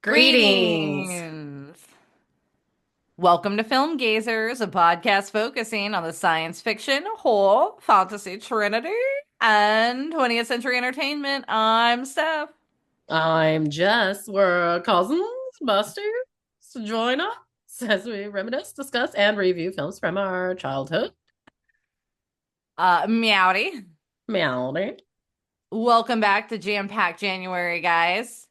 Greetings. Greetings. Welcome to Film Gazers, a podcast focusing on the science fiction, horror, fantasy trinity, and 20th century entertainment. I'm Steph. I'm Jess. We're cousins, Buster. So join us as we reminisce, discuss, and review films from our childhood. Meowdy. Meowdy. Welcome back to Jam Pack January, guys.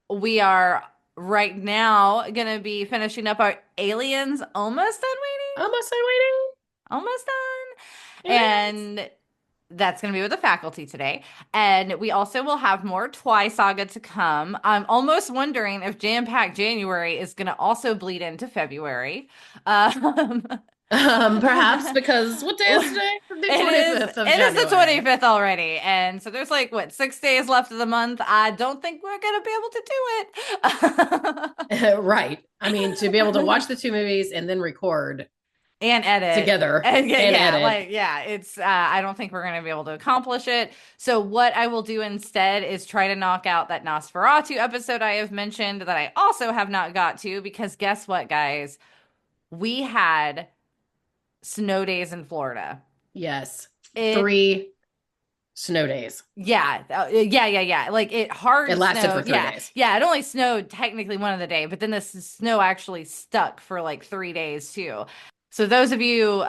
We are right now gonna be finishing up our Aliens almost done waiting. Almost done waiting. Almost done. Aliens. And that's going to be with the faculty today. And we also will have more Twi Saga to come. I'm almost wondering if Jam Pack January is going to also bleed into February. Um, Perhaps because what day is today? The it is 25th of it is the January. 25th already. And so there's like what 6 days left of the month. I don't think we're gonna be able to do it. Right. I mean, to be able to watch the two movies and then record And edit. together And yeah, and yeah, edit. like yeah, it's I don't think we're gonna be able to accomplish it. So what I will do instead is try to knock out that Nosferatu episode I have mentioned that I also have not got to because guess what, guys? We had snow days in Florida. Yes. It 3 snow days. yeah. Like it It hard lasted for snowed. three Yeah. days. Yeah, it only snowed technically one of the day, but then snow actually stuck for like 3 days too. So those of you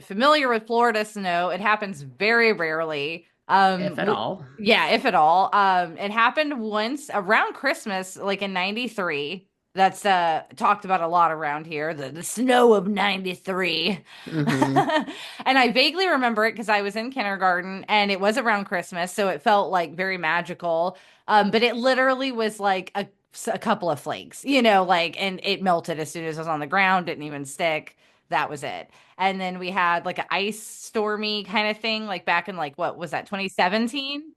familiar with Florida snow, it happens very rarely. If at all. Yeah, if at all. It happened once around Christmas, like in '93. That's talked about a lot around here, the snow of '93. Hmm. And I vaguely remember it because I was in kindergarten and it was around Christmas, so it felt like very magical. But it literally was like a couple of flakes, like, and it melted as soon as it was on the ground, didn't even stick. That was it. And then we had like an ice stormy kind of thing, like back in like what was that, 2017?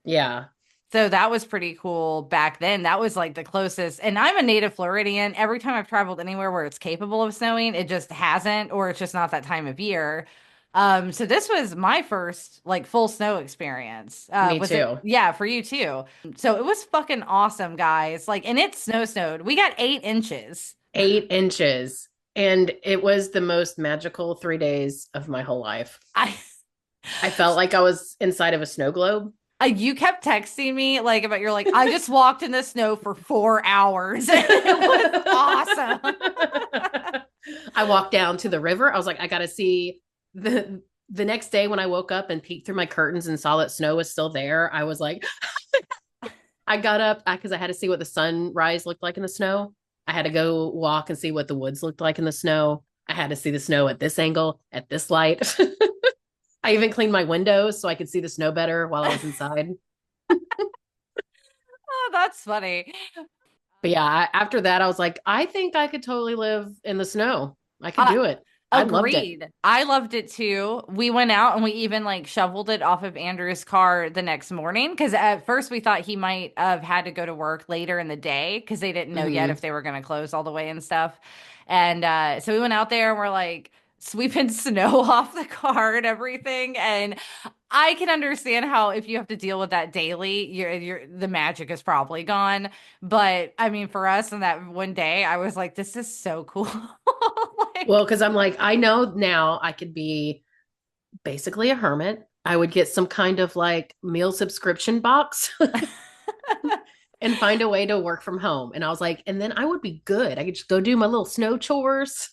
Yeah. So that was pretty cool back then. That was like the closest. And I'm a native Floridian. Every time I've traveled anywhere where it's capable of snowing, it just hasn't, or it's just not that time of year. So this was my first like full snow experience. Me Was it? too. Yeah, for you too. So it was fucking awesome, guys. Like, and it snowed. We got 8 inches. 8 inches. And it was the most magical 3 days of my whole life. I I felt like I was inside of a snow globe. You kept texting me like about you're like, I just walked in the snow for 4 hours. It was awesome. I walked down to the river. I was like, I gotta see the next day when I woke up and peeked through my curtains and saw that snow was still there. I was like, I got up because I had to see what the sunrise looked like in the snow. I had to go walk and see what the woods looked like in the snow. I had to see the snow at this angle, at this light. I even cleaned my windows so I could see the snow better while I was inside. Oh, that's funny. But yeah, after that, I was like, I think I could totally live in the snow. I could Uh, do it. I loved it. Agreed. I loved it too. We went out and we even like shoveled it off of Andrew's car the next morning because at first we thought he might have had to go to work later in the day because they didn't know yet Hmm. if they were going to close all the way and stuff. And so we went out there and we're like sweeping snow off the car and everything. And I can understand how if you have to deal with that daily, the magic is probably gone. But I mean, for us on that one day, I was like, this is so cool. Well, Like, because I'm like, I know now I could be basically a hermit. I would get some kind of like meal subscription box and find a way to work from home. And I was like, and then I would be good. I could just go do my little snow chores.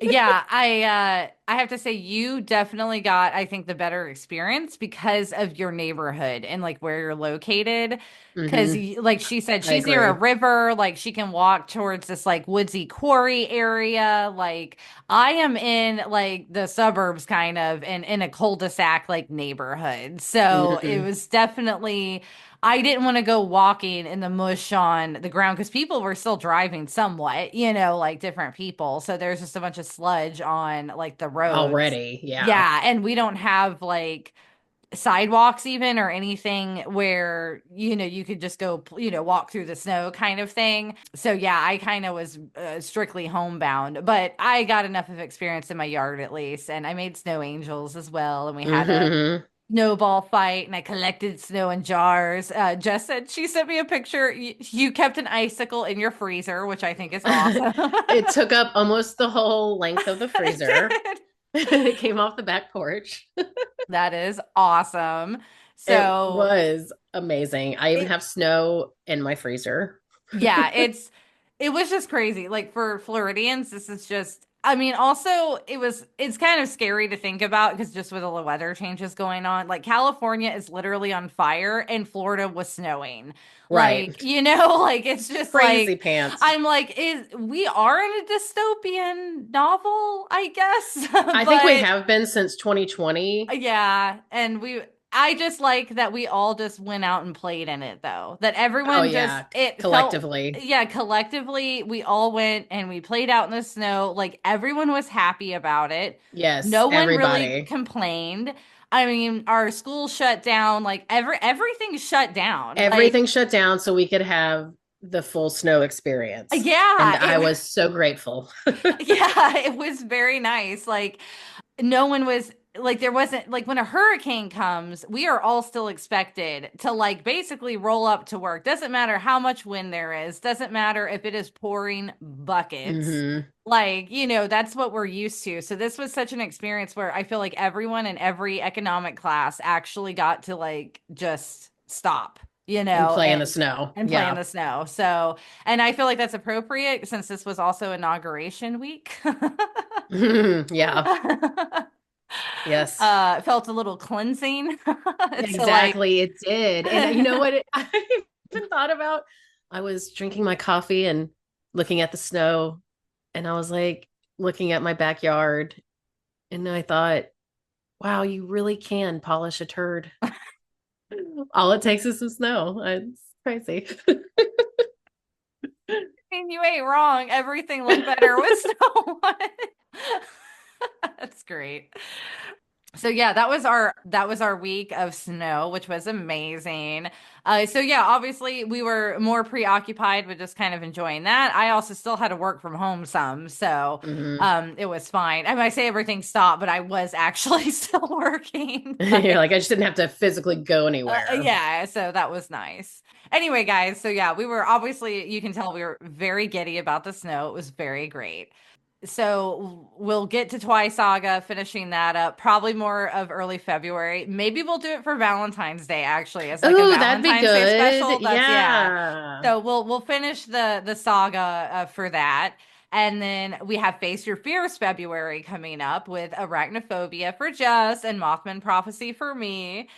yeah, I have to say you definitely got, I think, the better experience because of your neighborhood and like where you're located. Because Hmm. like she said, I she's near a agree. river, like she can walk towards this like woodsy quarry area. Like I am in like the suburbs kind of and in a cul-de-sac like neighborhood. So it Hmm. was definitely I didn't want to go walking in the mush on the ground because people were still driving somewhat, like different people. So there's just a bunch of sludge on like the roads. Already. Yeah. Yeah. And we don't have like sidewalks even or anything where, you could just go, walk through the snow kind of thing. So yeah, I kind of was strictly homebound, but I got enough of experience in my yard at least. And I made snow angels as well. And we had a Hmm. snowball fight, and I collected snow in jars. Jess said she sent me a picture. You kept an icicle in your freezer, which I think is awesome. It took up almost the whole length of the It freezer. did. It came off the back porch. That is awesome. It So was amazing. I even it have snow in my freezer. Yeah, it was just crazy. Like for Floridians, this is just I mean, also it's kind of scary to think about because just with all the weather changes going on. Like California is literally on fire and Florida was snowing. Like, Right. like it's just Crazy like pants. I'm like, is we are in a dystopian novel, I guess. I think we But have been since 2020. yeah, and I just like that we all just went out and played in it though. That Oh everyone just yeah, it felt collectively. yeah, collectively we all went and we played out in the snow. Like everyone was happy about it. Yes, No one really everybody. complained. I mean, our school shut down, like everything shut down. Like Everything shut down so we could have the full snow experience. And yeah, I was so grateful. yeah, it was very nice. Like no one was like there wasn't like when a hurricane comes, we are all still expected to like basically roll up to work. Doesn't matter how much wind there is, doesn't matter if it is pouring buckets. Hmm. Like, that's what we're used to. So this was such an experience where I feel like everyone in every economic class actually got to like just stop, And play in the and snow. play in Yeah. the snow. So, and I feel like that's appropriate since this was also inauguration week. Yeah. Yes. Felt a little cleansing to like Exactly. It did. And you know what I even thought about? I was drinking my coffee and looking at the snow, and I was like looking at my backyard, and I thought, wow, you really can polish a turd. All it takes is some snow. It's crazy. mean, you ain't wrong. Everything looked better with snow on it. That's great. So yeah, that was our week of snow, which was amazing. So yeah, obviously we were more preoccupied with just kind of enjoying that. I also still had to work from home some, so Hmm. it was fine. I mean, I say everything stopped, but I was actually still working. You're like, I just didn't have to physically go anywhere. Yeah, so that was nice. Anyway, guys, so yeah, we were obviously, you can tell we were very giddy about the snow. It was very great. So we'll get to Twice Saga, finishing that up, probably more of early February. Maybe we'll do it for Valentine's Day, actually, as like a Oh, that'd be Valentine's Day good. special. That's yeah. Yeah. So we'll finish the saga for that. And then we have Face Your Fears February coming up with Arachnophobia for Jess and Mothman Prophecy for me.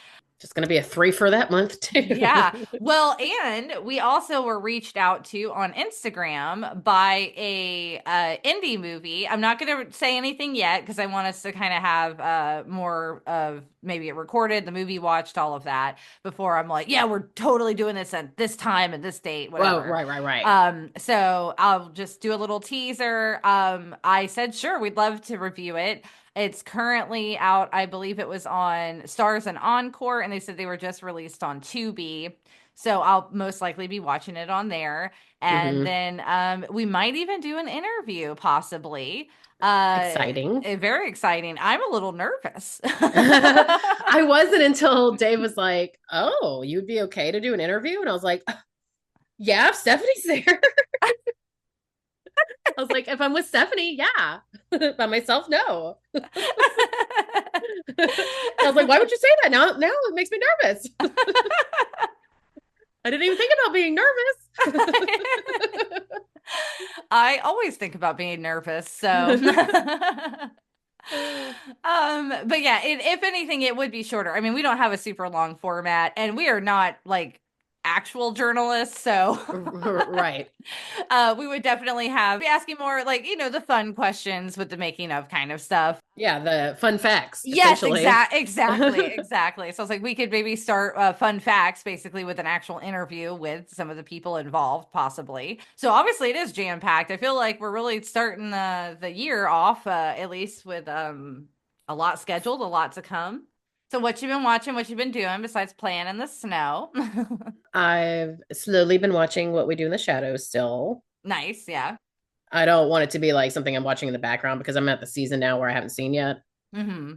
Just gonna be a three for that month Yeah. too. Well, and we also were reached out to on Instagram by a indie movie. I'm not going to say anything yet because I want us to kind of have more of maybe it recorded, the movie watched, all of that before I'm like, yeah, we're totally doing this at this time and this date, Oh, whatever. right, right, right. So I'll just do a little teaser. I said, sure, we'd love to review it. It's currently out. I believe it was on Stars and Encore, and they said they were just released on Tubi. So I'll most likely be watching it on there. And Hmm. then we might even do an interview, possibly. Exciting. Very exciting. I'm a little nervous. I wasn't until Dave was like, "Oh, you'd be okay to do an interview?" And I was like, "Yeah, if Stephanie's there." I was like, "If I'm with Stephanie, yeah. By myself, no." I was like, "Why would you say that? Now it makes me nervous." I didn't even think about being nervous. I always think about being nervous, so but yeah, if anything, it would be shorter. I mean, we don't have a super long format, and we are not like actual journalists, so Right. we would definitely be asking more like, the fun questions with the making of kind of stuff. Yeah, the fun facts, Yes, essentially. exactly. So it's like we could maybe start fun facts basically with an actual interview with some of the people involved, possibly. So obviously it is jam packed. I feel like we're really starting the year off, at least with a lot scheduled, a lot to come. So what you been watching? What you been doing besides playing in the snow? I've slowly been watching What We Do in the Shadows still. Nice, yeah. I don't want it to be like something I'm watching in the background because I'm at the season now where I haven't seen yet. Hmm.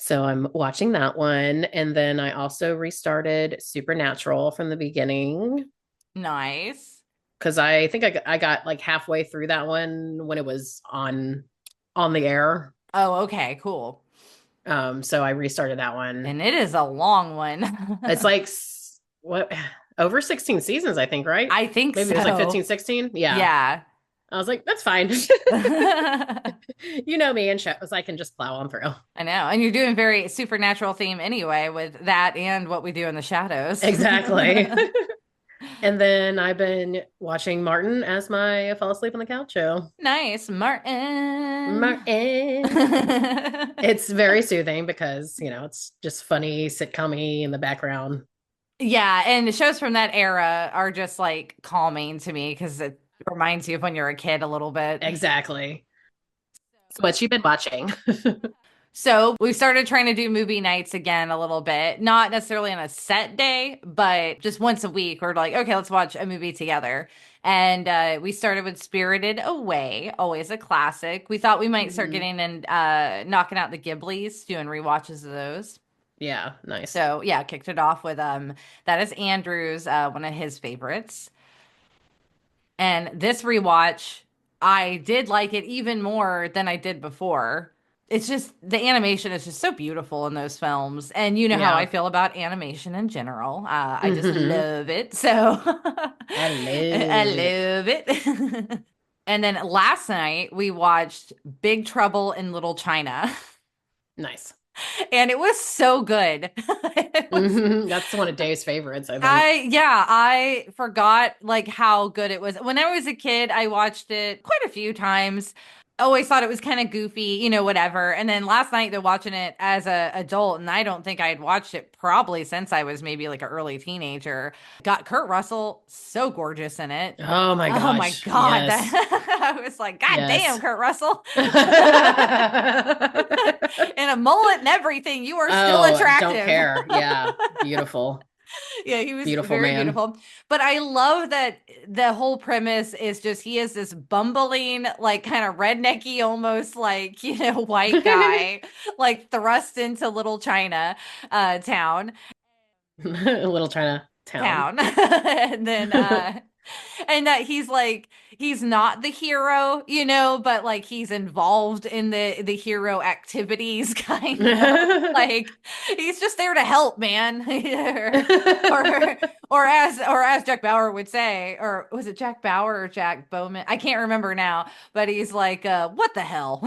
So I'm watching that one. And then I also restarted Supernatural from the beginning Nice. because I think I got like halfway through that one when it was on the air. Oh, okay, cool. So I restarted that one. And it is a long one. It's like what over 16 seasons, I think, right? I think Maybe it was like so. 15, 16. Yeah. Yeah. I was like, that's fine. I You know me and shows, I can just plow on through. know. And you're doing very supernatural theme anyway with that and what we do in the shadows. Exactly. And then I've been watching Martin as my fall asleep on the couch show. Nice, Martin. Martin. It's very soothing because, it's just funny, sitcom-y in the background. Yeah, and the shows from that era are just like calming to me because it reminds you of when you're a kid a little bit. Exactly. So what you been watching? So we started trying to do movie nights again a little bit, not necessarily on a set day, but just once a week. We're like, okay, let's watch a movie together. And we started with Spirited Away, always a classic. We thought we might start Mhm. getting and knocking out the Ghiblies, doing rewatches of those. Yeah, nice. So yeah, kicked it off with that is Andrew's one of his favorites. And this rewatch, I did like it even more than I did before. It's just the animation is just so beautiful in those films. And you know how I Yeah. feel about animation in general. I just Hmm. love it. So I I love it. love it. And then last night we watched Big Trouble in Little China. Nice. And it was so good. It was That's one of Dave's favorites, I think. I forgot like how good it was. When I was a kid, I watched it quite a few times. Always thought it was kind of goofy, whatever. And then last night they're watching it as a adult, and I don't think I had watched it probably since I was maybe like an early teenager. Got Kurt Russell so gorgeous in it. Oh my Oh my gosh. God. Yes. That I was like, God damn, Yes. Kurt Russell. And a mullet and everything. You are still Oh, don't attractive. care. Yeah. Beautiful. Yeah, he was Beautiful very man. beautiful. But I love that the whole premise is just he is this bumbling, like kind of rednecky, almost like, white guy, like thrust into little China town Little China town. town. And then and that he's not the hero, but like he's involved in the hero activities kind of like he's just there to help, man. or or as Jack Bauer would say, or was it Jack Bauer or Jack Bowman? I can't remember now, but he's like what the hell.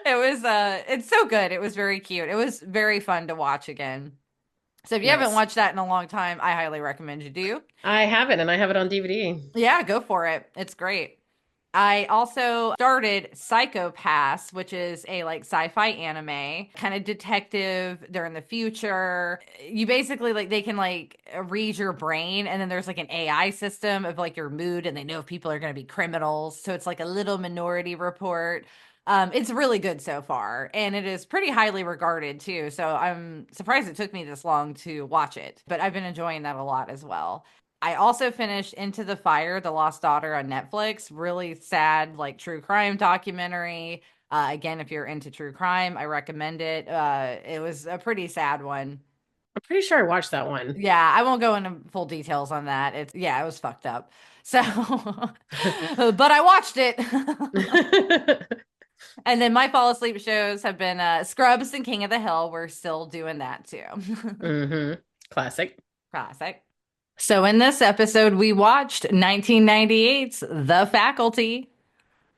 It's so good. It was very cute. It was very fun to watch again. So if you haven't Nice. watched that in a long time, I highly recommend you do. I have it and I have it on DVD. Yeah, go for it. It's great. I also started Psycho-Pass, which is a like sci-fi anime, kind of detective. They're in the future. You basically like they can like read your brain, and then there's like an AI system of like your mood, and they know if people are going to be criminals. So it's like a little Minority Report. It's really good so far, and it is pretty highly regarded too. So I'm surprised it took me this long to watch it, but I've been enjoying that a lot as well. I also finished Into the Fire, The Lost Daughter on Netflix. Really sad, like true crime documentary. Again, if you're into true crime, I recommend it. It was a pretty sad one. I'm pretty sure I watched that one. Yeah, I won't go into full details on that. It was fucked up. So, but I watched it. And then my fall asleep shows have been Scrubs and King of the Hill. We're still doing that too. Hmm. Classic. Classic. So in this episode, we watched 1998's The Faculty.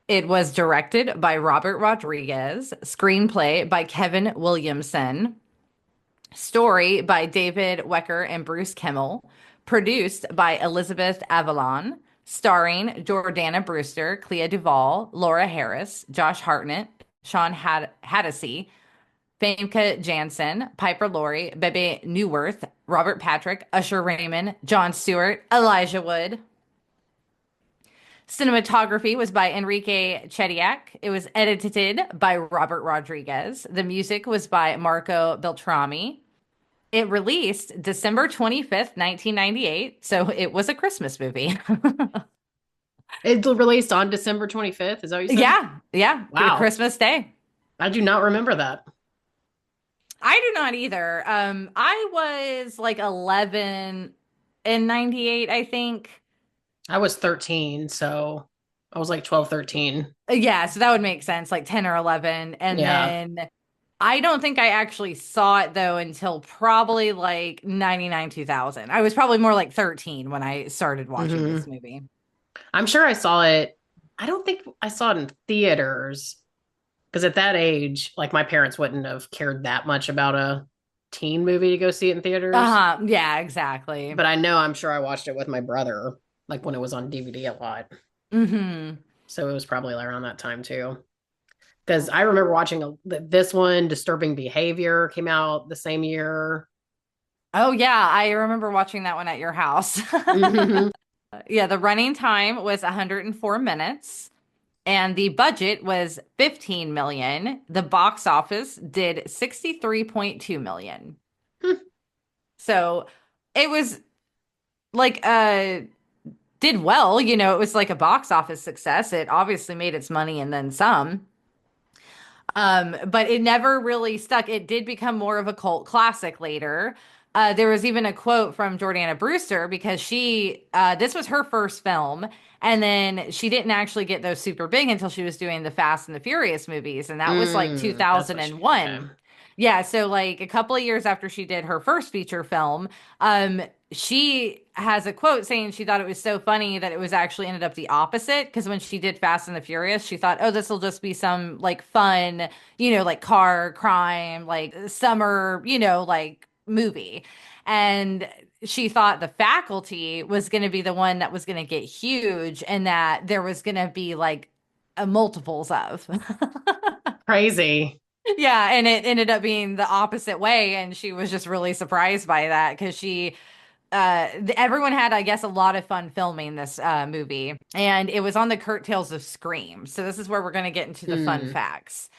It was directed by Robert Rodriguez, screenplay by Kevin Williamson, story by David Wecker and Bruce Kimmel, produced by Elizabeth Avalon, starring Jordana Brewster, Clea Duvall, Laura Harris, Josh Hartnett, Sean Hattasey, Famke Janssen, Piper Laurie, Bebe Neuwirth, Robert Patrick, Usher Raymond, Jon Stewart, Elijah Wood. Cinematography was by Enrique Chediak. It was edited by Robert Rodriguez. The music was by Marco Beltrami. It released December 25th, 1998. So it was a Christmas movie. It released on December 25th. Is that what you said? Yeah, yeah. Wow. Christmas Day. I do not remember that. I do not either. I was like 11 in 98, I think. I was 13, so I was like 12, 13. Yeah, so that would make sense, like 10 or 11. And Yeah. then I don't think I actually saw it though until probably like 99, 2000. I was probably more like 13 when I started watching this Hmm. movie. I'm sure I saw it. I don't think I saw it in theaters because at that age, like my parents wouldn't have cared that much about a teen movie to go see it in theaters. Uh-huh. Yeah, exactly. But I know I'm sure I watched it with my brother, like when it was on DVD a lot. Hmm. So it was probably around that time too. Because I remember watching this one, Disturbing Behavior, came out the same year. Oh yeah, I remember watching that one at your house. Hmm. Yeah, the running time was 104 minutes and the budget was 15 million. The box office did 63.2 million. So it was like did well, it was like a box office success. It obviously made its money and then some. But it never really stuck. It did become more of a cult classic later. There was even a quote from Jordana Brewster because this was her first film, and then she didn't actually get those super big until she was doing the Fast and the Furious movies, and that was like That's what she, okay. 2001. Yeah, so like a couple of years after she did her first feature film, she has a quote saying she thought it was so funny that it was actually ended up the opposite because when she did Fast and the Furious, she thought, oh, this will just be some like fun, like car crime, like summer, like movie. And she thought the faculty was going to be the one that was going to get huge and that there was going to be like a multiples of. Crazy. Yeah, and it ended up being the opposite way, and she was just really surprised by that because everyone had, I guess, a lot of fun filming this movie, and it was on the curtails of Scream. So this is where we're going to get into the fun Hmm. facts.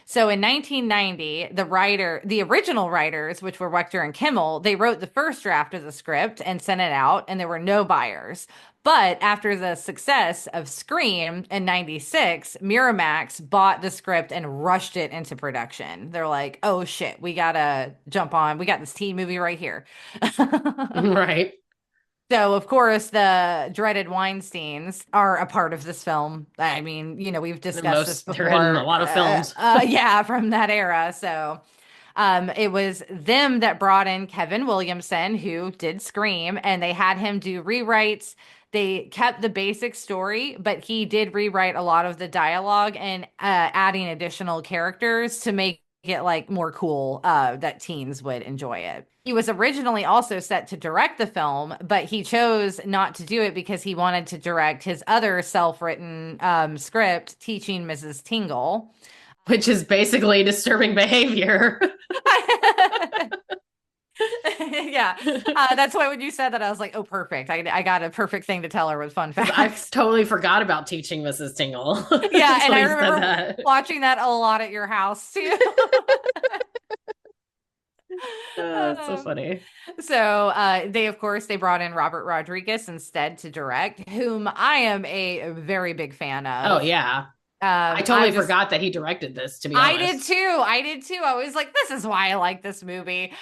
So in 1990, the original writers, which were Wechter and Kimmel, they wrote the first draft of the script and sent it out, and there were no buyers. But after the success of Scream in 96, Miramax bought the script and rushed it into production. They're like, oh shit, we gotta jump on. We got this teen movie right here. Right. So, of course, the dreaded Weinsteins are a part of this film. I mean, we've discussed this They're in a before. lot of films. Yeah, from that era. So, it was them that brought in Kevin Williamson, who did Scream, and they had him do rewrites. They kept the basic story, but he did rewrite a lot of the dialogue and adding additional characters to make it like more cool that teens would enjoy it. He was originally also set to direct the film, but he chose not to do it because he wanted to direct his other self-written script, Teaching Mrs. Tingle. Which is basically disturbing behavior. Yeah, that's why when you said that, I was like, "Oh, perfect! I got a perfect thing to tell her with fun Because I facts." totally forgot about teaching Mrs. Tingle Yeah, and until I you said remember that. watching that a lot at your house too. That's so Um, funny. so they, of course, they brought in Robert Rodriguez instead to direct, whom I am a very big fan Oh, of. yeah. I I totally just, forgot that he directed this, to be I did honest. too. I did too. I was like, this is why I like this movie.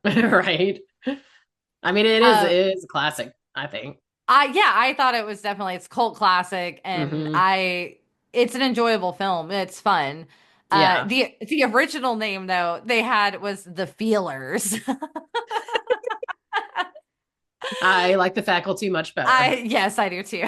Right. I mean, uh, it is a classic, I think. yeah, I thought it was definitely it's cult classic, and Hmm. it's an enjoyable film. It's fun. Yeah. The original name though they had was The Feelers. I like the faculty much better. Yes, I do too.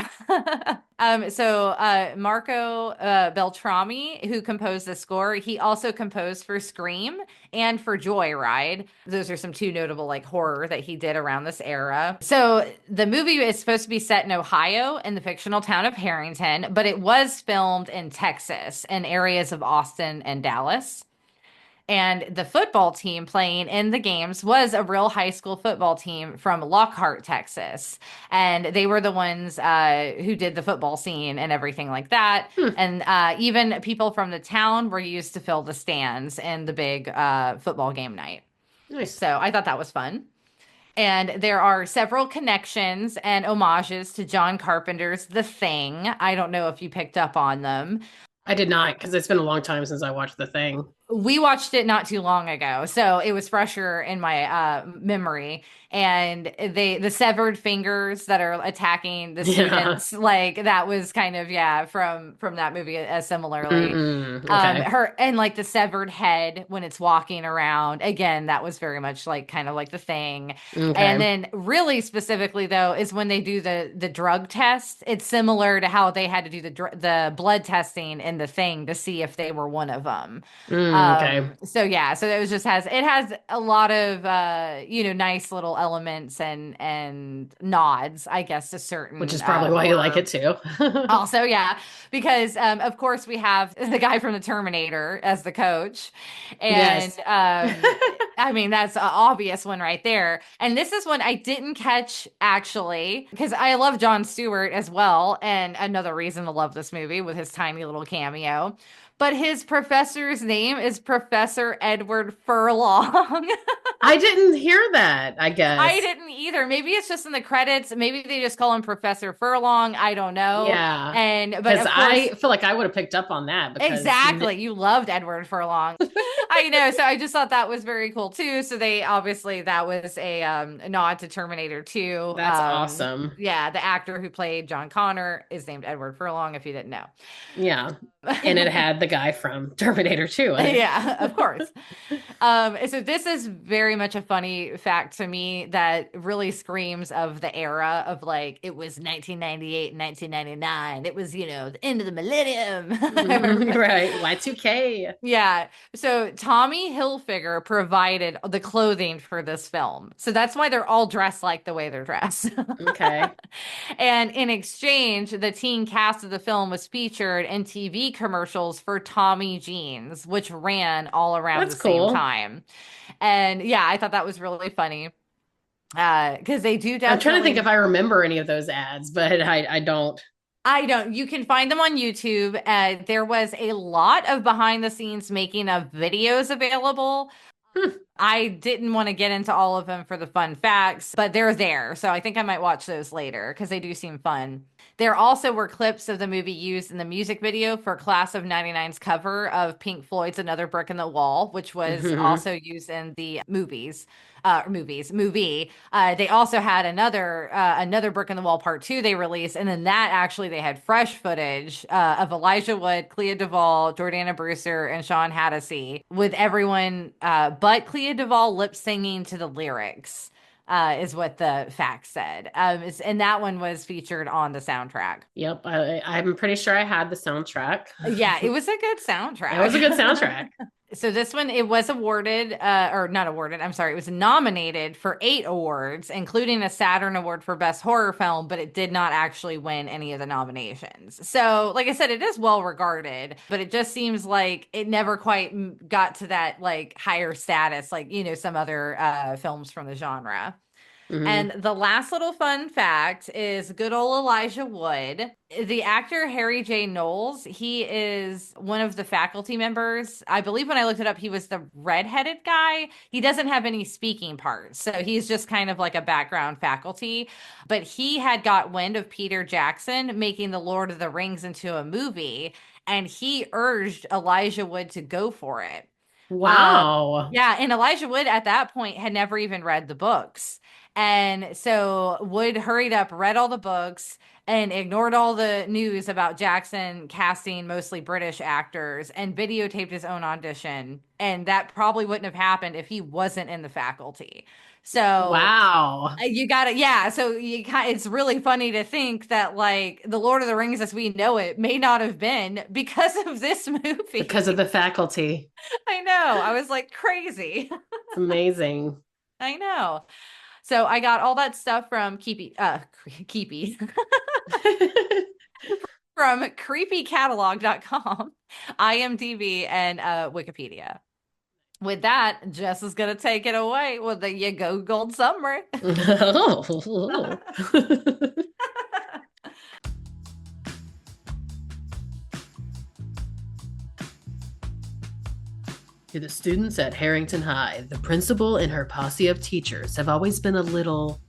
So Marco Beltrami, who composed the score, he also composed for Scream and for Joyride. Those are some two notable like horror that he did around this era. So the movie is supposed to be set in Ohio in the fictional town of Harrington, but it was filmed in Texas in areas of Austin and Dallas. And the football team playing in the games was a real high school football team from Lockhart, Texas. And they were the ones who did the football scene and everything like that. Hmm, And even people from the town were used to fill the stands in the big football game night. nice. So I thought that was fun. And there are several connections and homages to John Carpenter's The Thing. I don't know if you picked up on them. I did not because it's been a long time since I watched The Thing. We watched it not too long ago, so it was fresher in my memory. And the severed fingers that are attacking the Yeah. students, like that was kind of, yeah, from that movie as similarly. Mm-mm. Okay. Her and like the severed head when it's walking around again, that was very much like kind of like The Thing. And Okay. then really specifically though is when they do the drug test. It's similar to how they had to do the blood testing in The Thing to see if they were one of them. Okay. So yeah, so it was just has a lot of nice little elements and nods, I guess, to Which certain is probably why you like horror. it too. Also, yeah, because of course we have the guy from the Terminator as the coach, and Yes. I mean that's an obvious one right there. And this is one I didn't catch actually because I love Jon Stewart as well, and another reason to love this movie with his tiny little cameo. But his professor's name is Professor Edward Furlong. I didn't hear that, I I guess. didn't either. Maybe it's just in the credits. Maybe they just call him Professor Furlong. I don't know. Yeah. And but Because of course, I feel like I would have picked up on that because exactly. You loved Edward Furlong. I know. So I just thought that was very cool too. So they obviously that was a nod to Terminator 2. that's awesome. Yeah, the actor who played John Connor is named Edward Furlong, if you didn't know. Yeah. And it had the guy from Terminator 2 in it. Yeah, of course. So this is very much a funny fact to me that really screams of the era of like it was 1998 and 1999. It was, the end of the millennium. Right. Y2K. Yeah. So Tommy Hilfiger provided the clothing for this film. So that's why they're all dressed like the way they're dressed. Okay. And in exchange, the teen cast of the film was featured in TV commercials for Tommy Jeans, which ran all around That's the same cool. time. And yeah, I thought that was really funny. Because they do I'm trying to think definitely if I remember any of those ads, but I don't. I don't. You can find them on YouTube. There was a lot of behind the scenes making of videos available. Hmm. I didn't want to get into all of them for the fun facts, but they're there. So I think I might watch those later because they do seem fun. There also were clips of the movie used in the music video for Class of '99's cover of Pink Floyd's Another Brick in the Wall, which was Mhm. also used in the movie. They also had another Brick in the Wall Part 2 they released, and then that actually they had fresh footage of Elijah Wood, Clea Duvall, Jordana Brewster, and Sean Hattasey, with everyone but Clea Duvall lip singing to the lyrics. Is what the fact said. And that one was featured on the soundtrack. Yep. I'm pretty sure I had the soundtrack. Yeah, it was a good It was a good soundtrack. soundtrack. So this one, it was awarded, or not awarded, I'm sorry, it was nominated for 8 awards, including a Saturn Award for Best Horror Film, but it did not actually win any of the nominations. So, like I said, it is well regarded, but it just seems like it never quite got to that like higher status, like, some other films from the genre. Hmm. And the last little fun fact is good old Elijah Wood. The actor Harry J. Knowles, he is one of the faculty members. I believe when I looked it up, he was the redheaded guy. He doesn't have any speaking parts, so he's just kind of like a background faculty. But he had got wind of Peter Jackson making The Lord of the Rings into a movie, and he urged Elijah Wood to go for it. Wow. Yeah, and Elijah Wood at that point had never even read the books. And so Wood hurried up, read all the books, and ignored all the news about Jackson casting mostly British actors and videotaped his own audition. And that probably wouldn't have happened if he wasn't in the faculty. So Wow. you got to, yeah. So it's really funny to think that like the Lord of the Rings as we know it may not have been because of this Because of movie. the faculty. I know. I was like crazy. It's amazing. I know. So I got all that stuff from Keepy from creepycatalog.com, IMDb, and Wikipedia. With that, Jess is going to take it away with the You Go Gold summary. Oh. To the students at Harrington High, the principal and her posse of teachers have always been a little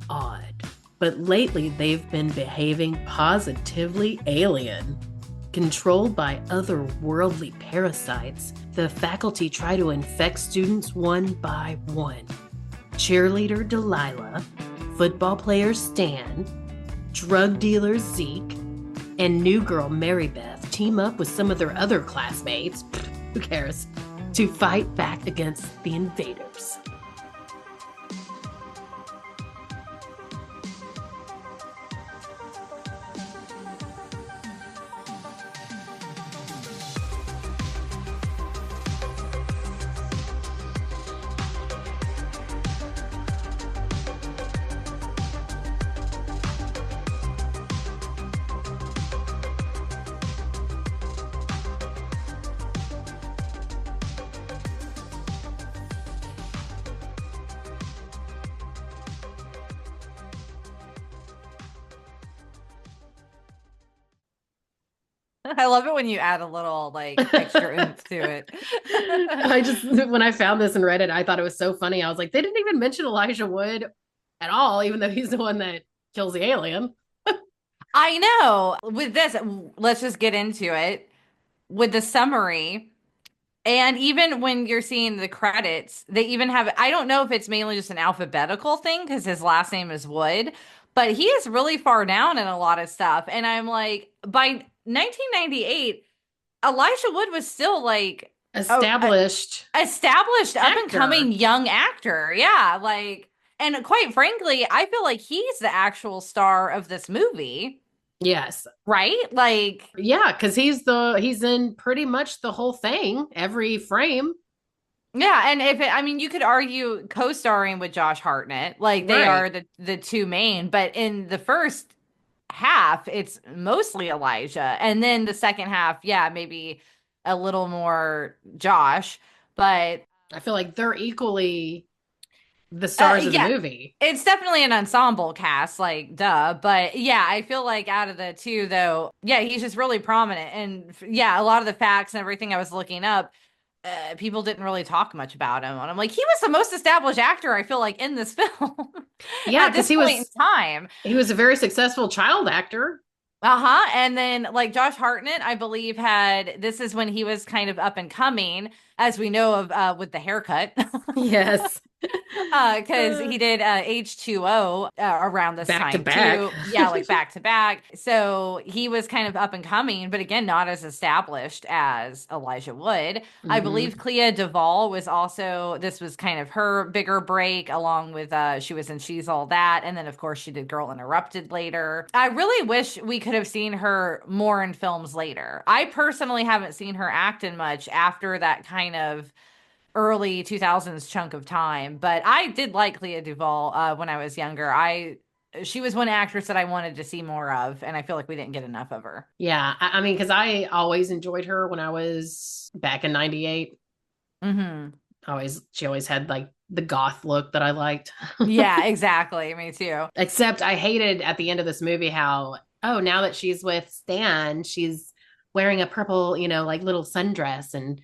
odd, but lately they've been behaving positively alien. Controlled by otherworldly parasites, the faculty try to infect students one by one. Cheerleader Delilah, football player Stan, drug dealer Zeke, and new girl Mary Beth team up with some of their other classmates, who cares, to fight back against the invaders. I love it when you add a little like extra oomph to it. I just, when I found this and read it, I thought it was so funny. I was like, they didn't even mention Elijah Wood at all, even though he's the one that kills the alien. I know. With this, let's just get into it. With the summary, and even when you're seeing the credits, they even have, I don't know if it's mainly just an alphabetical thing because his last name is Wood, but he is really far down in a lot of stuff. And I'm like, by 1998, Elijah Wood was still like a Established established up and coming actor. young actor. Yeah, like, and quite frankly, I feel like he's the actual star of this movie, Yes. right? Like, Yeah, because he's in pretty much the whole thing, every frame. yeah, and if it, I mean, you could argue co-starring with Josh Hartnett, like they are Right. the two main, but in the first half, it's mostly Elijah, and then the second half, yeah, maybe a little more Josh, but I feel like they're equally the stars of the yeah, movie. it's definitely an ensemble cast, like duh. But yeah, I feel like out of the two, though, yeah, he's just really prominent, and yeah, a lot of the facts and everything I was looking up. People didn't really talk much about him. And I'm like, he was the most established actor, I feel like, in this film Yeah, at because this point in time. he was a very successful child actor. Uh-huh. And then like Josh Hartnett, I believe had this is when he was kind of up and coming, as we know of with the haircut. Yes. Because he did H2O around this Back to time back. too. Yeah, like back to back. So he was kind of up and coming, but again, not as established as Elijah Wood. I believe Hmm. Clea Duvall was also, this was kind of her bigger break, along with she was in She's All That. And then, of course, she did Girl Interrupted later. I really wish we could have seen her more in films later. I personally haven't seen her act in much after that kind of early 2000s chunk of time, but I did like Clea Duvall when I was younger. She was one actress that I wanted to see more of, and I feel like we didn't get enough of her. Yeah, I mean, because I always enjoyed her when I was back in '98. Hmm. She always had like the goth look that I liked. Yeah, exactly. Me too. Except I hated at the end of this movie how, oh, now that she's with Stan, she's wearing a purple, like little sundress and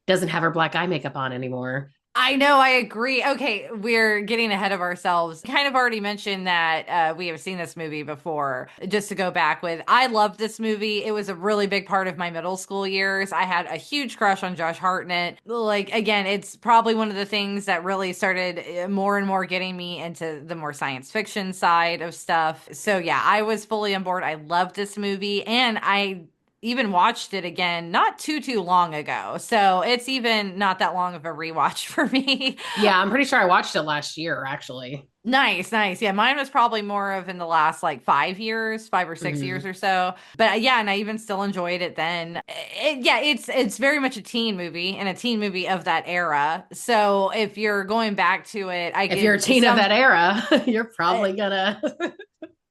doesn't have her black eye makeup on anymore. I know, I agree. Okay, we're getting ahead of ourselves. Kind of already mentioned that we have seen this movie before. Just to go back with, I loved this movie. It was a really big part of my middle school years. I had a huge crush on Josh Hartnett. Like, again, it's probably one of the things that really started more and more getting me into the more science fiction side of stuff. So, yeah, I was fully on board. I loved this movie, and I even watched it again not too long ago. So it's even not that long of a rewatch for me. Yeah, I'm pretty sure I watched it last year, actually. Nice, nice. Yeah, mine was probably more of in the last like 5 years, 5 or 6 years Hmm. or so. But yeah, and I even still enjoyed it then. Yeah, it's very much a teen movie and a teen movie of that era. So if you're going back to it, I If you're a give teen of some that era, you're uh, probably gonna.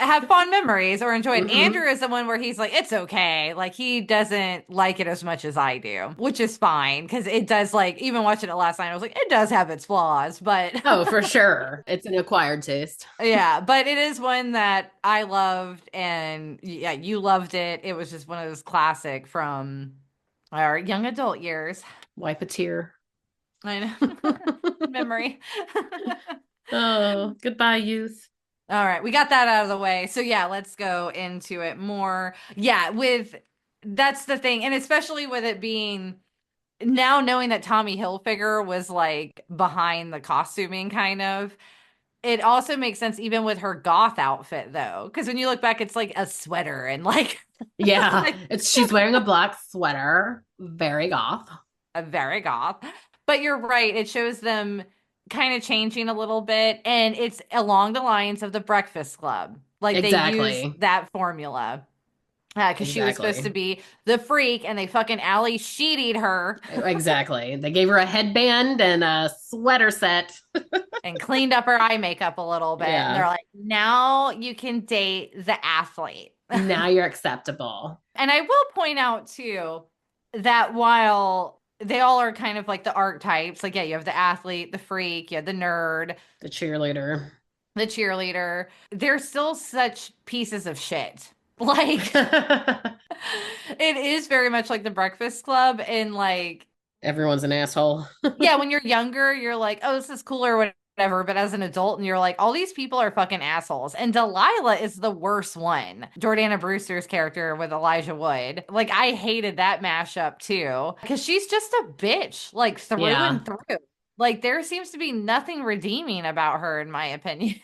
have fond memories or enjoy it. Hmm. Andrew is the one where he's like, it's okay. Like he doesn't like it as much as I do, which is fine because it does like even watching it last night, I was like, it does have its flaws, but Oh, for sure. It's an acquired taste. yeah, but it is one that I loved and yeah, you loved it. It was just one of those classic from our young adult years. Wipe a tear. I know. Memory. Oh, goodbye, youth. All right, we got that out of the way. So yeah, let's go into it more. Yeah, with That's the thing. And especially with it being now knowing that Tommy Hilfiger was like behind the costuming kind of, it also makes sense even with her goth outfit though. Because when you look back, it's like a sweater and like Yeah, like it's she's wearing a black sweater, very goth. a very goth. But you're right, it shows them kind of changing a little bit, and it's along the lines of the Breakfast Club. Like they use Exactly. that formula. Because she was supposed to Exactly. be the freak, and they fucking alley sheeted her Exactly. They gave her a headband and a sweater set. and cleaned up her eye makeup a little bit. And they're Yeah. like, now you can date the athlete. Now you're acceptable. And I will point out too that while they all are kind of like the archetypes, like, yeah, you have the athlete, the freak, you have the nerd, The cheerleader. the cheerleader, they're still such pieces of shit. Like, it is very much like the Breakfast Club. And like, Everyone's an asshole. yeah, when you're younger, you're like, oh, this is cool or whatever. But as an adult, and you're like, all these people are fucking assholes. And Delilah is the worst one. Jordana Brewster's character with Elijah Wood. Like, I hated that mashup too. Because she's just a bitch, like through Yeah. and through. Like, there seems to be nothing redeeming about her, in my opinion.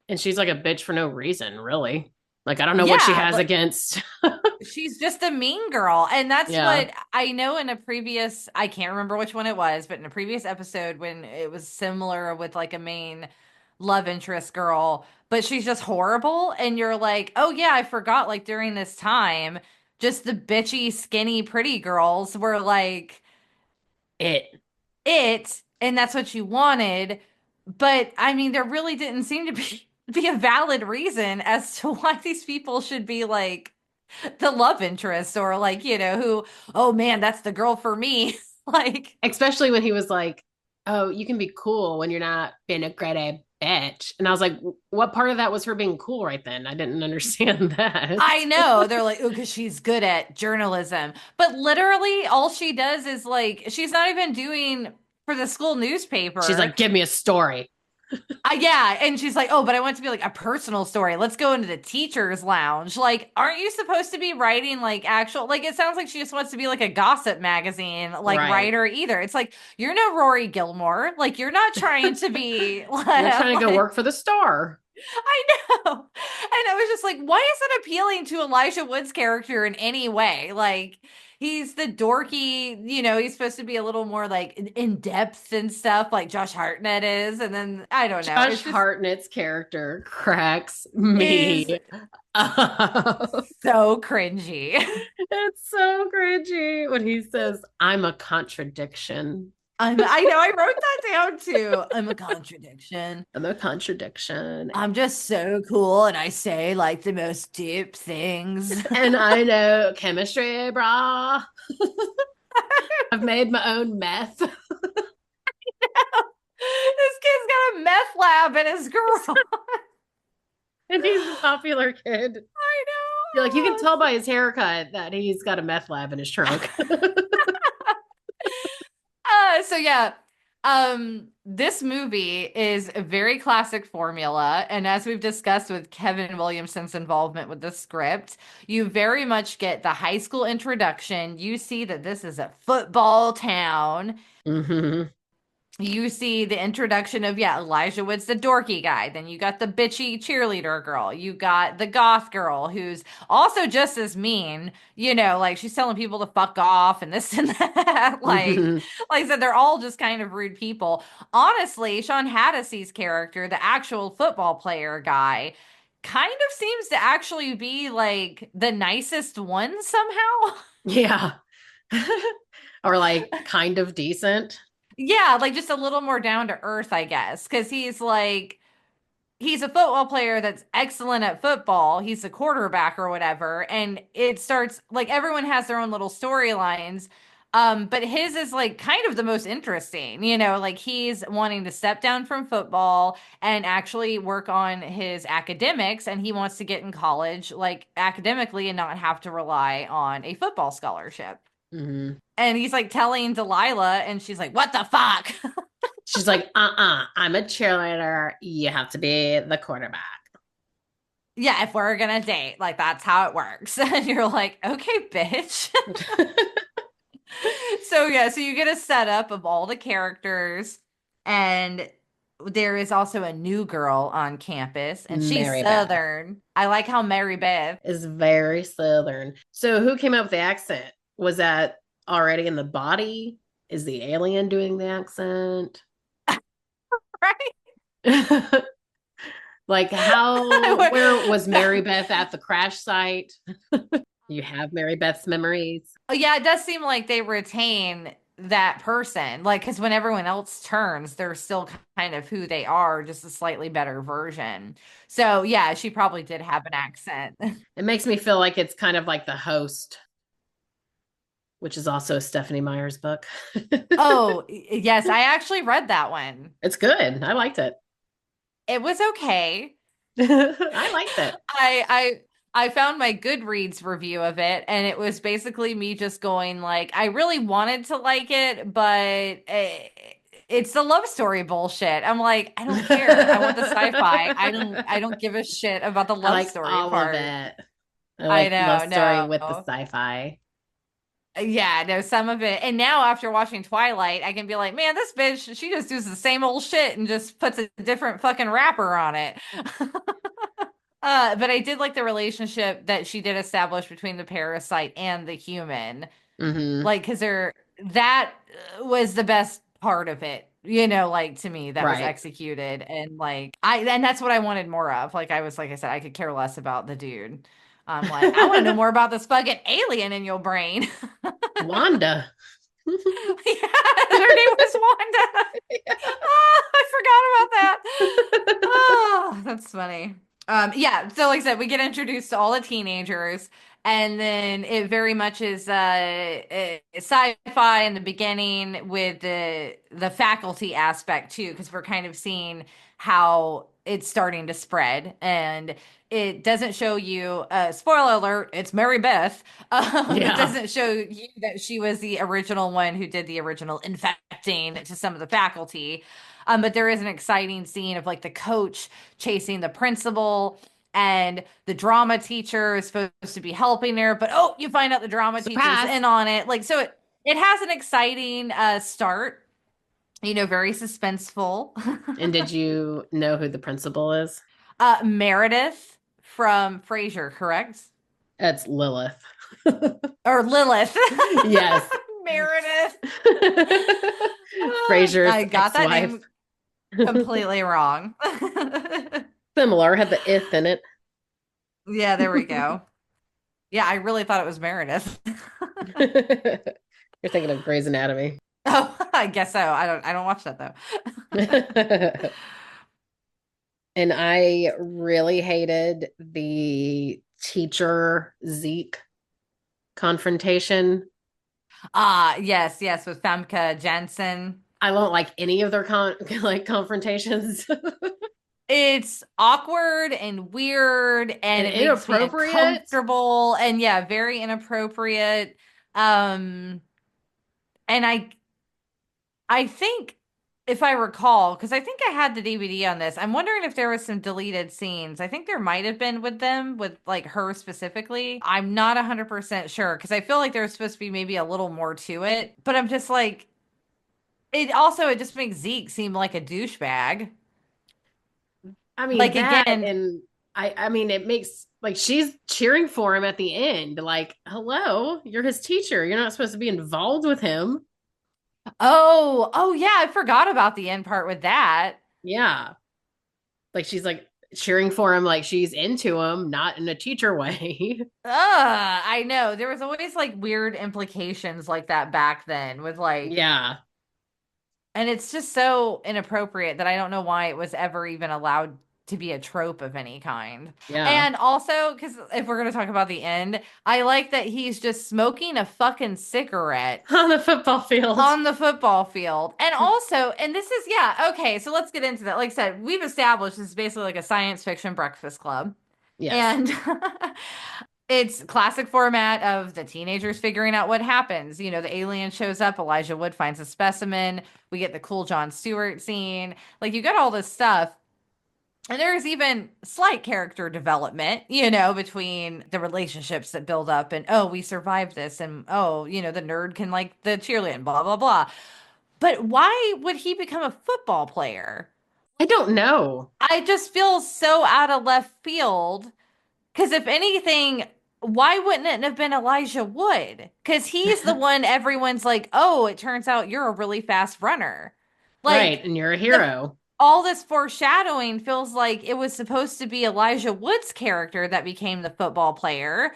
And she's like a bitch for no reason, really. Like, I don't know what she Yeah, has against. she's just a mean girl. And that's Yeah. what I know in a previous, I can't remember which one it was, but in a previous episode when it was similar with like a main love interest girl, but she's just horrible. And you're like, oh yeah, I forgot like during this time, just the bitchy, skinny, pretty girls were like It. it, and that's what you wanted. But I mean, there really didn't seem to be a valid reason as to why these people should be like the love interest or like, who, oh man, that's the girl for me. Like, Especially when he was like, oh, you can be cool when you're not being a great bitch. And I was like, what part of that was her being cool right then? I didn't understand that. I know they're like, oh, because she's good at journalism. But literally, all she does is like, she's not even doing for the school She's newspaper. like, give me a story. Yeah, and she's like, "Oh, but I want it to be like a personal story. Let's go into the teacher's lounge." Like, aren't you supposed to be writing like actual like it sounds like she just wants to be like a gossip magazine like Right. writer either. It's like you're no Rory Gilmore. Like you're not trying to be You're not trying to go like work for the star. I know. And I was just like, why is it appealing to Elijah Wood's character in any way? Like, he's the dorky, he's supposed to be a little more like in depth and stuff, like Josh Hartnett is. And then I don't know. Josh It's just Hartnett's character cracks is me up. so cringy. It's so cringy when he says, I'm a contradiction. I know I wrote that down too. I'm a contradiction. I'm a contradiction. I'm just so cool and I say like the most deep things. And I know chemistry, brah. I've made my own meth. This kid's got a meth lab in his garage. And he's a popular kid. I You're like, you can know. tell by his haircut that he's got a meth lab in his trunk. So yeah, this movie is a very classic formula, and as we've discussed with Kevin Williamson's involvement with the script, you very much get the high school introduction. You see that this is a football town. Hmm. You see the introduction of, yeah, Elijah Wood's the dorky guy. Then you got the bitchy cheerleader girl. You got the goth girl who's also just as mean, like she's telling people to fuck off and this and that. Hmm. Like I said, they're all just kind of rude people. Honestly, Sean Hattasey's character, the actual football player guy, kind of seems to actually be like the nicest one somehow. Yeah. Or like kind of decent. Yeah, like just a little more down to earth, I guess, because he's a football player that's excellent at football. He's a quarterback or whatever, and it starts like everyone has their own little storylines. But his is like kind of the most interesting, like he's wanting to step down from football and actually work on his academics, and he wants to get in college like academically and not have to rely on a football scholarship. Hmm. And he's like telling Delilah, and she's like, "What the fuck?" She's like, I'm a cheerleader. You have to be the quarterback. yeah, if we're gonna date, like that's how it works. And you're like, okay, bitch. So yeah, so you get a setup of all the characters, and there is also a new girl on campus, and she's Mary Beth Southern. I like how Mary Beth. is very Southern. So who came up with the accent? Was that already in the body? Is the alien doing the accent? Like where was Right? Mary Beth at the crash site? You have Mary Beth's memories. Yeah, it does seem like they retain that person. Like, because when everyone else turns, they're still kind of who they are, just a slightly better version. So, yeah, she probably did have an accent. It makes me feel like it's kind of like The Host, which is also a Stephanie Meyer's book. Oh, yes, I actually read that one. It's good. I liked it. It was okay. I liked it. I found my Goodreads review of it, and it was basically me just going like, I really wanted to like it, but it's the love story bullshit. I'm like, I don't care. I want the sci-fi. I don't give a shit about the I love like story all of part. it. I I like love know, story with the no. sci-fi. Yeah, no, some of it. And now after watching Twilight, I can be like, man, this bitch, she just does the same old shit and just puts a different fucking wrapper on it. But I did like the relationship that she did establish between the parasite and the human. Hmm. Like, because that was the best part of it, like to me, that was Right. executed. And and that's what I wanted more of. Like, like I said, I could care less about the dude. I'm like, I want to know more about this fucking alien in your brain. Wanda. Yeah, her name was Wanda. Oh, I forgot about that. Oh, that's funny. Yeah, so like I said, we get introduced to all the teenagers, and then it very much is sci-fi in the beginning with the faculty aspect too, because we're kind of seeing how it's starting to spread, and it doesn't show you spoiler alert, it's Mary Beth. It Yeah. doesn't show you that she was the original one who did the original infecting to some of the faculty. But there is an exciting scene of like the coach chasing the principal, and the drama teacher is supposed to be helping her, but oh, you find out the drama teacher's Surprise. in on it. Like, so it has an exciting start, very suspenseful. And did you know who the principal is? Meredith from Frasier, correct? It's Lilith. Or Lilith. Yes. Meredith. Frasier's I got that ex-wife. name completely wrong. Similar, had the ith in it. Yeah, there we go. Yeah, I really thought it was Meredith. You're thinking of Grey's Anatomy. Oh, I guess so. I don't watch that though. And I really hated the teacher Zeke confrontation. Ah, yes, yes, with Famke Jensen. I don't like any of their like confrontations. It's awkward and weird, and And it makes me inappropriate. uncomfortable, and yeah, very inappropriate. Um, and I think if I recall, because I think I had the DVD on this, I'm wondering if there was some deleted scenes. I think there might have been with them, with like her specifically. I'm not 100% sure because I feel like there's supposed to be maybe a little more to it, but I'm just like, it just makes Zeke seem like a douchebag. I mean Like, that, again, and I mean it makes like she's cheering for him at the end. Like, hello, you're his teacher. You're not supposed to be involved with him. oh, yeah, I forgot about the end part with that. Yeah. Like she's like cheering for him like she's into him, not in a teacher way. I know. There was always like weird implications like that back then with like, Yeah. and it's just so inappropriate that I don't know why it was ever even allowed to be a trope of any kind. Yeah. And also, because if we're going to talk about the end, I like that he's just smoking a fucking cigarette On the football field. on the football field. And also, and this is, yeah, okay, so let's get into that. Like I said, we've established this is basically like a science fiction breakfast club. Yes. And it's classic format of the teenagers figuring out what happens. The alien shows up, Elijah Wood finds a specimen, we get the cool John Stewart scene. Like, you got all this stuff. And there's even slight character development, you know, between the relationships that build up and, oh, we survived this. And, oh, you know, the nerd can like the cheerleader and blah, blah, blah. But why would he become a football player? I don't know. I just feel so out of left field. Because if anything, why wouldn't it have been Elijah Wood? Because he's the one everyone's like, oh, it turns out you're a really fast runner. Right. Like, And you're a the hero. all this foreshadowing feels like it was supposed to be Elijah Wood's character that became the football player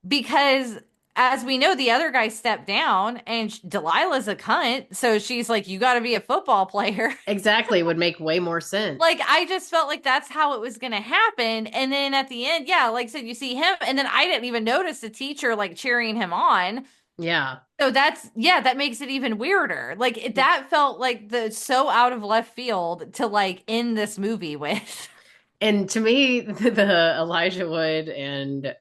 because as we know the other guy stepped down and Delilah's a cunt, so she's like you got to be a football player. Exactly. Would make way more Like sense. I just felt like that's how it was going to happen, and then at the end, yeah, like I said, you see him and then I didn't even notice the teacher like cheering him on. Yeah. So that's yeah, that makes it even weirder. Like that felt like the so out of left field to like end this movie with. And to me, the Elijah Wood and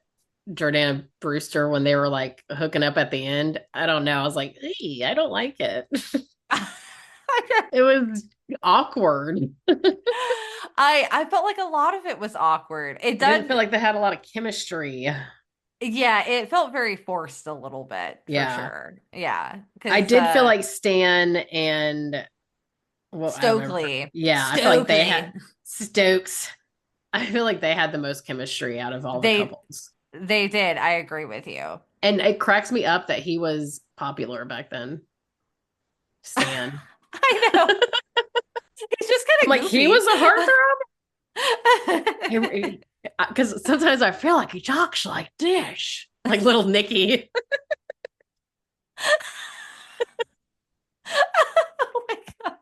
Jordana Brewster, when they were like hooking up at the end, I don't know. I was like, hey, I don't like it. It was awkward. I felt like a lot of it was awkward. It I didn't does, feel like they had a lot of chemistry. yeah, it felt very forced a little bit for Yeah. sure. Yeah, I because did feel like Stan and, well, I don't remember. Stokely, Yeah, I feel like they Stokely, had Stokes. I feel like they had the most chemistry out of all the they couples. they did. I agree with you. And it cracks me up that he was popular back then, Stan. I know he's just I'm kind like, of he goofy. was a heartthrob? Because sometimes I feel like he talks like this, like little Nicky. Oh my God.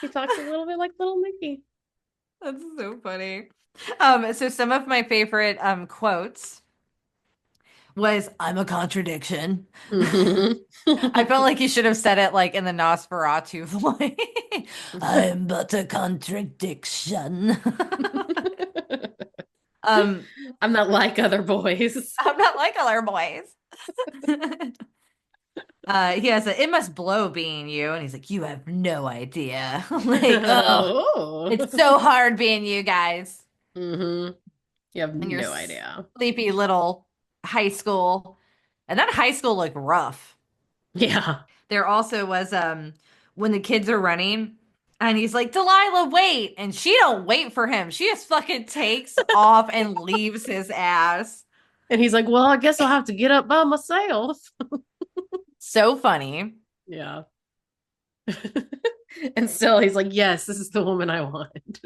He talks a little bit like little Nicky. That's so funny. So some of my favorite quotes was I'm a contradiction. Mhm. I felt like you should have said it like in the Nosferatu voice. I'm but a contradiction. um, I'm not like other boys. I'm not like other boys. He has a it must blow being you, and he's like, you have no idea. I'm like, oh, Oh. it's so hard being you guys. Hmm. You have And your no idea. sleepy little high school. And that high school looked rough. Yeah. There also was when the kids are running and he's like, Delilah, wait. And she don't wait for him. She just fucking takes off and leaves his ass. And he's like, well, I guess I'll have to get up by myself. So funny. Yeah. And still he's like, yes, this is the woman I want.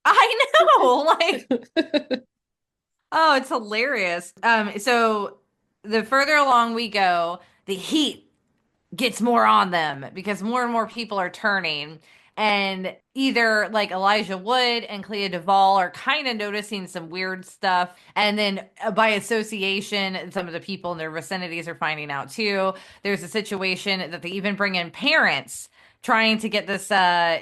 I know. Like, oh, it's hilarious. So the further along we go, the heat gets more on them because more and more people are turning. And either like Elijah Wood and Clea Duvall are kind of noticing some weird stuff. And then by association, some of the people in their vicinities are finding out too. There's a situation that they even bring in parents trying to get this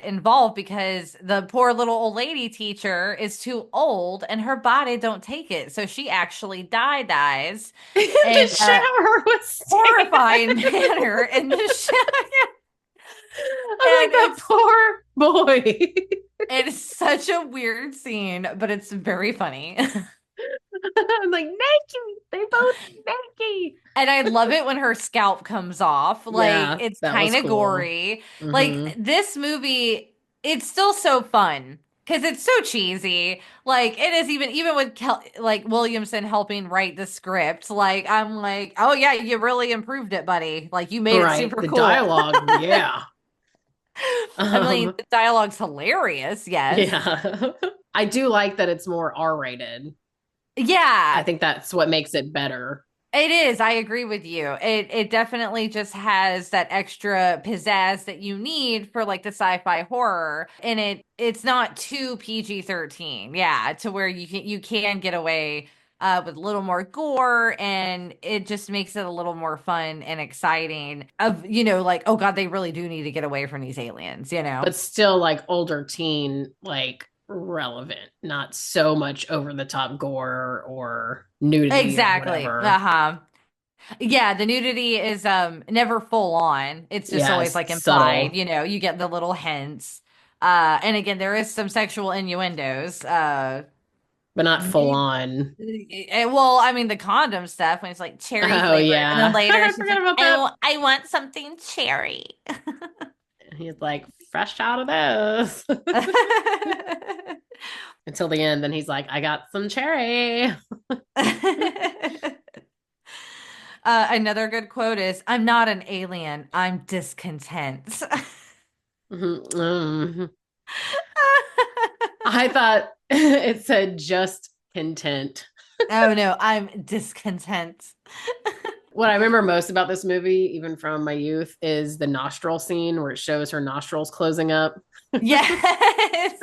involved because the poor little old lady teacher is too old and her body don't take it. So she actually dies In the and shower with Stan. horrifying manner in the show. I'm And like, that poor boy. it's such a weird scene, but it's very funny. I'm like, Nike. They both Nike. And I love it when her scalp comes off. Like Yeah, it's that was kind of cool. gory. Hmm. Like this movie, it's still so fun because it's so cheesy. Like it is even with like Williamson helping write the script. Like I'm like, oh yeah, you really improved it, buddy. Like you made it Right. super The cool. dialogue, yeah. I mean, Um, the dialogue's hilarious. Yes. yeah. I do like that it's more R-rated. I Yeah, think that's what makes it better. it is. I agree with you. It definitely just has that extra pizzazz that you need for like the sci-fi horror. And it's not too PG-13. Yeah, to where you can get away with a little more gore and it just makes it a little more fun and exciting of, like, oh God, they really do need to get away from these aliens, you know? But still like older teen, like relevant, not so much over the top gore or nudity or Exactly. whatever. Uh-huh. Yeah, the nudity is never full on. It's just always Yes, like implied, subtle, you get the little hints. And again, there is some sexual innuendos. but not full Maybe, on. well, I mean the condom stuff when it's like cherry Oh flavored, and then yeah. later I she's forgot like, about that. I want something cherry. He's like, fresh out of this. Until the end, then he's like, I got some cherry. Another good quote is, "I'm not an alien. I'm discontent." Mhm. I thought it said just content. Oh no, I'm discontent. What I remember most about this movie, even from my youth, is the nostril scene where it shows her nostrils closing up. Yes.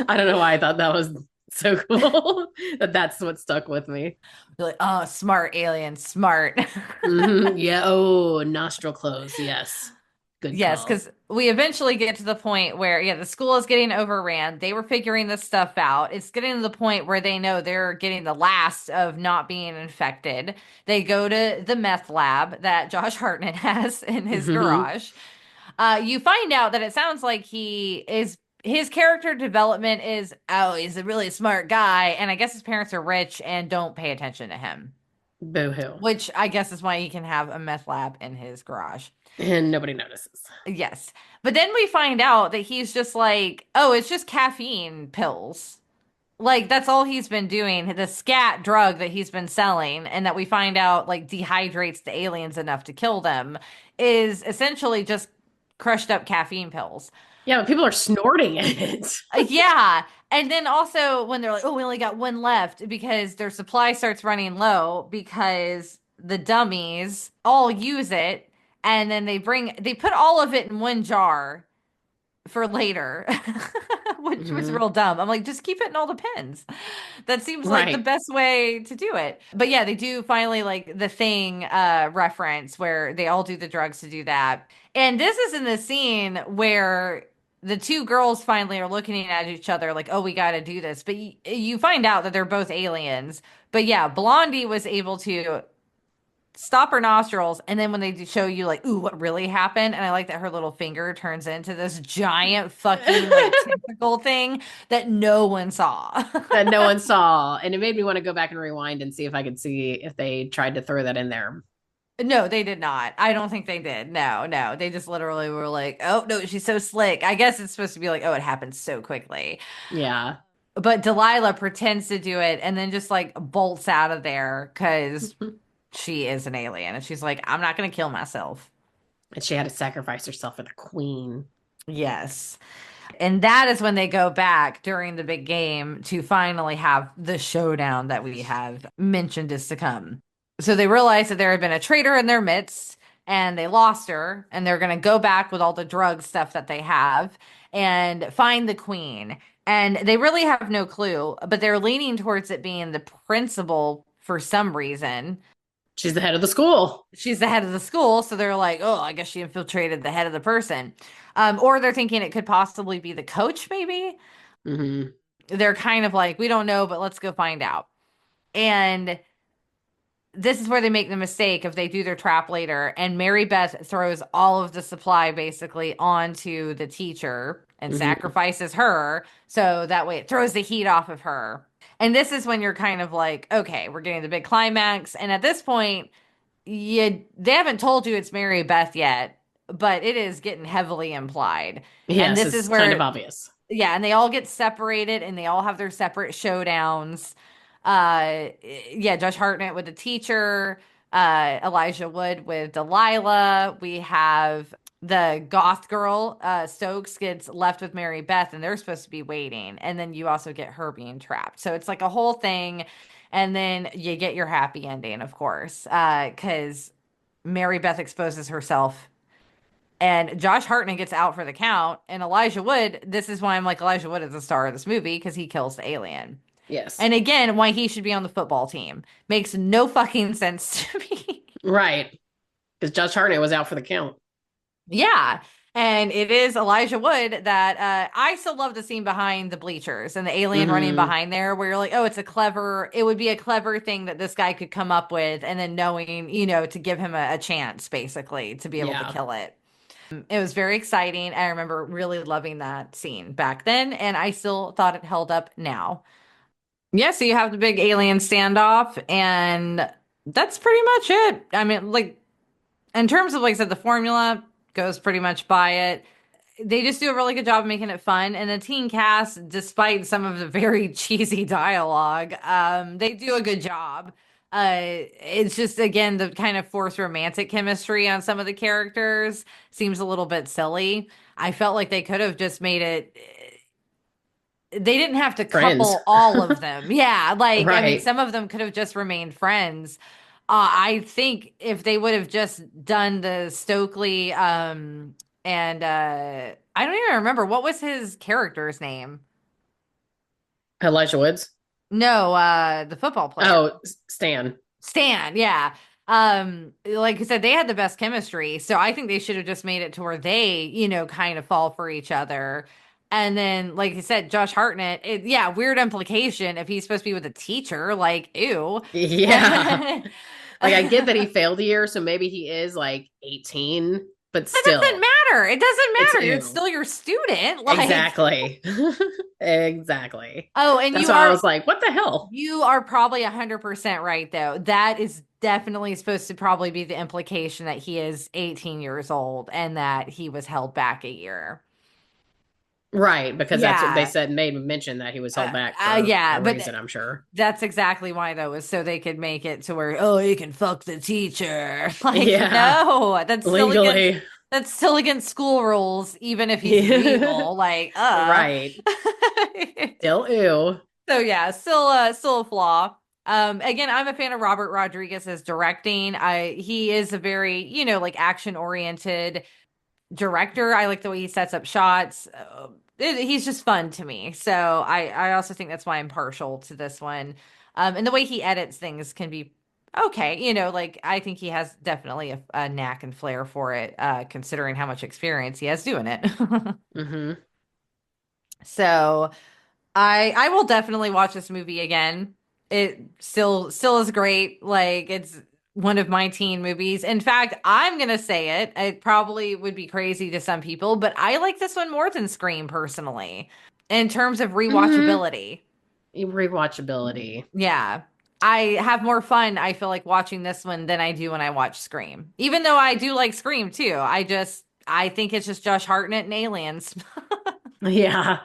I don't know why I thought that was so cool that that's what stuck with me. You're like, oh, smart alien, smart. Yeah. Oh, nostril close. Yes. Good Yes, call. because we eventually get to the point where, yeah, the school is getting overran. They were figuring this stuff out. It's getting to the point where they know they're getting the last of not being infected. They go to the meth lab that Josh Hartnett has in his Hmm. garage. You find out that it sounds like his character development is, oh, he's a really smart guy, and I guess his parents are rich and don't pay attention to him, Boo hoo. which I guess is why he can have a meth lab in his garage. And nobody notices. Yes. But then we find out that he's just like, oh, it's just caffeine pills. Like that's all he's been doing, the scat drug that he's been selling, and that we find out like dehydrates the aliens enough to kill them, is essentially just crushed up caffeine pills. Yeah, but people are snorting it. Yeah. And then also when they're like, oh, we only got one left because their supply starts running low because the dummies all use it. And then they put all of it in one jar for later, which was Hmm. real dumb. I'm like, just keep it in all the pens. That seems like the Right. best way to do it. But yeah, they do finally like the thing reference where they all do the drugs to do that. And this is in the scene where the two girls finally are looking at each other like, oh, we got to do this. But you find out that they're both aliens. But yeah, Blondie was able to stop her nostrils, and then when they show you like, ooh, what really happened, and I like that her little finger turns into this giant fucking like tentacle thing that no one saw. That no one saw. And it made me want to go back and rewind and see if I could see if they tried to throw that in there. No, they did not. I don't think they did. No, no. They just literally were like, oh, no, she's so slick. I guess it's supposed to be like, oh, it happened so quickly. Yeah. But Delilah pretends to do it and then just like bolts out of there because she is an alien. And she's like, I'm not going to kill myself. And she had to sacrifice herself for the queen. Yes. And that is when they go back during the big game to finally have the showdown that we have mentioned is to come. So they realize that there had been a traitor in their midst and they lost her, and they're going to go back with all the drug stuff that they have and find the queen. And they really have no clue, but they're leaning towards it being the principal for some reason. She's the head of the school. She's the head of the school, so they're like, oh, I guess she infiltrated the head of the person. Or they're thinking it could possibly be the coach, maybe. Hmm. They're kind of like, we don't know, but let's go find out. And this is where they make the mistake if they do their trap later. And Mary Beth throws all of the supply basically onto the teacher and Hmm. sacrifices her. So that way it throws the heat off of her. And this is when you're kind of like, okay, we're getting the big climax. And at this point, they haven't told you it's Mary Beth yet, but it is getting heavily implied. And Yes, this is it's kind of where, obvious. yeah, and they all get separated and they all have their separate showdowns. Uh, yeah, Josh Hartnett with the teacher, Elijah Wood with Delilah. We have the goth girl, Stokes gets left with Mary Beth, and they're supposed to be waiting. And then you also get her being trapped. So it's like a whole thing. And then you get your happy ending, of course, because Mary Beth exposes herself and Josh Hartnett gets out for the count. And Elijah Wood, this is why I'm like, Elijah Wood is the star of this movie because he kills the alien. Yes. And again, why he should be on the football team makes no fucking sense to me. Right. Because Josh Hartnett was out for the count. Yeah. And it is Elijah Wood that I still love the scene behind the bleachers and the alien running Hmm. behind there, where you're like, oh, it would be a clever thing that this guy could come up with, and then knowing, to give him a chance, basically, to be able to Yeah. kill it. It was very exciting. I remember really loving that scene back then, and I still thought it held up now. Yeah, so you have the big alien standoff, and that's pretty much it. I mean, like, in terms of, like I said, the formula goes pretty much by it. They just do a really good job of making it fun. And the teen cast, despite some of the very cheesy dialogue, they do a good job. It's just, again, the kind of forced romantic chemistry on some of the characters seems a little bit silly. I felt like they could have just made it, they didn't have to Friends. couple all of them. Yeah, like, I mean, Right. some of them could have just remained friends. I think if they would have just done the Stokely, and I don't even remember what was his character's name. Elijah Woods. No, the football player. Oh, Stan. Stan, yeah. Like I said, they had the best chemistry, so I think they should have just made it to where they, kind of fall for each other. And then, like you said, Josh Hartnett, yeah, weird implication if he's supposed to be with a teacher, like, ew. Yeah. That Like I get that he failed a year, so maybe he is like 18, but doesn't still, matter. It doesn't it's matter. It's ew. still your student. Like, Exactly. Exactly. oh, and That's you why I are was like, what the hell? You are probably 100% right, though. That is definitely supposed to probably be the implication that he is 18 years old and that he was held back a year. Right, because that's what they Yeah. said, made mention that he was held back for Yeah, a but reason, I'm sure. that's exactly why, though, is so they could make it to where, oh, you can fuck the teacher. Like, Yeah, no, legally. that's still against school rules, even if he's Yeah. legal. Like, Right. Still ew. So yeah, still a flaw. Again, I'm a fan of Robert Rodriguez's directing. He is a very, like action oriented director. I like the way he sets up shots. He's just fun to me. So I also think that's why I'm partial to this one. And the way he edits things can be okay. Like I think he has definitely a knack and flair for it, considering how much experience he has doing it. Hmm. So I will definitely watch this movie again. It still is great. Like it's one of my teen movies. In fact, I'm gonna say it. It probably would be crazy to some people, but I like this one more than Scream personally, in terms of Hmm. rewatchability. Rewatchability. Yeah. I have more fun, I feel like, watching this one than I do when I watch Scream. Even though I do like Scream too. I think it's just Josh Hartnett and aliens. Yeah.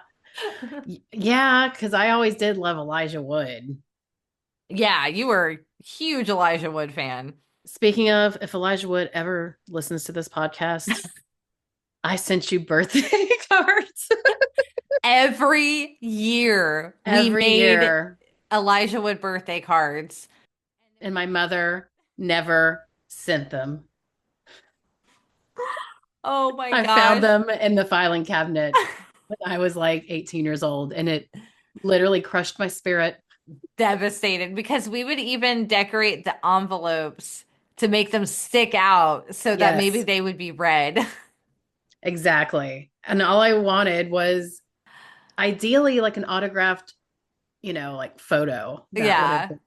Yeah, because I always did love Elijah Wood. Yeah, you were a huge Elijah Wood fan. Speaking of, if Elijah Wood ever listens to this podcast, I sent you birthday cards Every year we every made year, Elijah Wood birthday cards. and my mother never sent them. Oh my I found gosh. them in the filing cabinet when I was like 18 years old, and it literally crushed my spirit. Devastated because we would even decorate the envelopes to make them stick out so that maybe Yes, they would be red. exactly. And all I wanted was ideally like an autographed, like photo that would have Yeah. been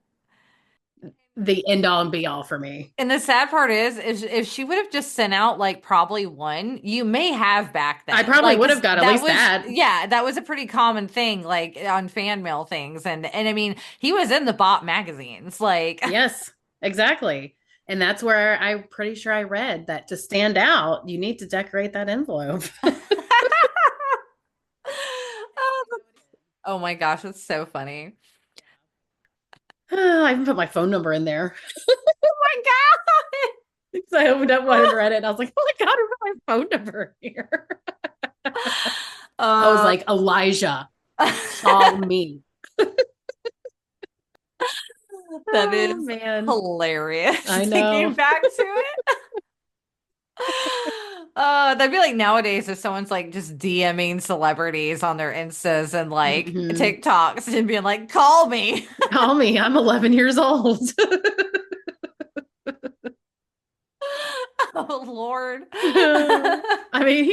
the end all and be all for me. And the sad part is if she would have just sent out like probably one, you may have back I then. probably Like, would 'cause have got at that least was, that. yeah, that was a pretty common thing, like on fan mail things. And I mean, he was in the Bop magazines. Like, Yes, exactly. And that's where I'm pretty sure I read that to stand out, you need to decorate that envelope. oh my gosh, it's so funny. I even put my phone number in there. Oh my God. So I opened up one and read it. I was like, oh my God, I put my phone number here. I was Uh, like, Elijah, call me. that Oh is man. hilarious. I Thinking know. back to it. That'd be like nowadays if someone's like just DMing celebrities on their Instas and like Mhm. TikToks and being like, call me. Call me. I'm 11 years old. Oh Lord. I mean,